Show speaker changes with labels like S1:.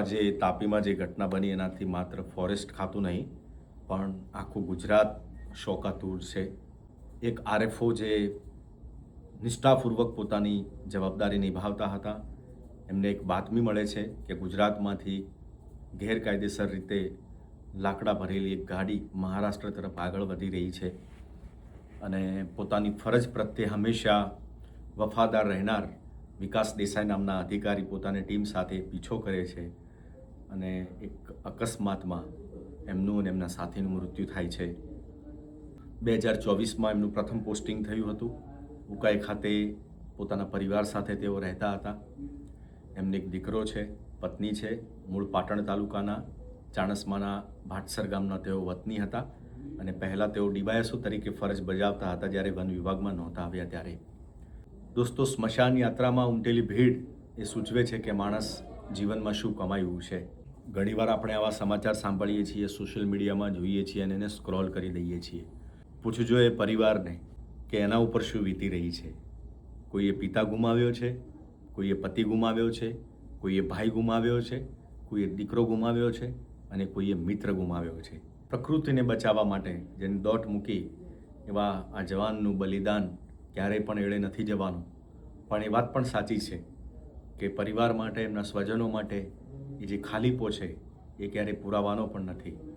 S1: જે તાપીમાં જે ઘટના બની એનાથી માત્ર ફોરેસ્ટ ખાતું નહીં પણ આખું ગુજરાત શોકાતુર છે. એક આરએફઓ જે નિષ્ઠાપૂર્વક પોતાની જવાબદારી નિભાવતા હતા, એમને એક બાતમી મળે છે કે ગુજરાતમાંથી ગેરકાયદેસર રીતે લાકડા ભરેલી એક ગાડી મહારાષ્ટ્ર તરફ આગળ વધી રહી છે અને પોતાની ફરજ પ્રત્યે હંમેશા વફાદાર રહેનાર વિકાસ દેસાઈ નામના અધિકારી પોતાની ટીમ સાથે પીછો કરે છે અને એક અકસ્માતમાં એમનું અને એમના સાથીનું મૃત્યુ થાય છે. 2024માં એમનું પ્રથમ પોસ્ટિંગ થયું હતું. ઉકાઈ ખાતે પોતાના પરિવાર સાથે તેઓ રહેતા હતા. એમને એક દીકરો છે, પત્ની છે. મૂળ પાટણ તાલુકાના ચાણસ્માના ભાટસર ગામના તેઓ વતની હતા અને પહેલાં તેઓ ડીવાયએસઓ તરીકે ફરજ બજાવતા હતા જ્યારે વન વિભાગમાં નહોતા આવ્યા ત્યારે. દોસ્તો, સ્મશાન યાત્રામાં ઉમટેલી ભીડ એ સૂચવે છે કે માણસ જીવનમાં શું કમાયું છે. ઘણીવાર આપણે આવા સમાચાર સાંભળીએ છીએ, સોશિયલ મીડિયામાં જોઈએ છીએ અને એને સ્ક્રોલ કરી દઈએ છીએ. પૂછજો એ પરિવારને કે એના ઉપર શું વીતી રહી છે. કોઈએ પિતા ગુમાવ્યો છે, કોઈએ પતિ ગુમાવ્યો છે, કોઈએ ભાઈ ગુમાવ્યો છે, કોઈએ દીકરો ગુમાવ્યો છે અને કોઈએ મિત્ર ગુમાવ્યો છે. પ્રકૃતિને બચાવવા માટે જેને દોટ મૂકી એવા આ જવાનનું બલિદાન ક્યારેય પણ એળે નથી જવાનું. પણ એ વાત પણ સાચી છે કે પરિવાર માટે, એમના સ્વજનો માટે એ જે ખાલીપો છે એ ક્યારેય પુરાવાનો પણ નથી.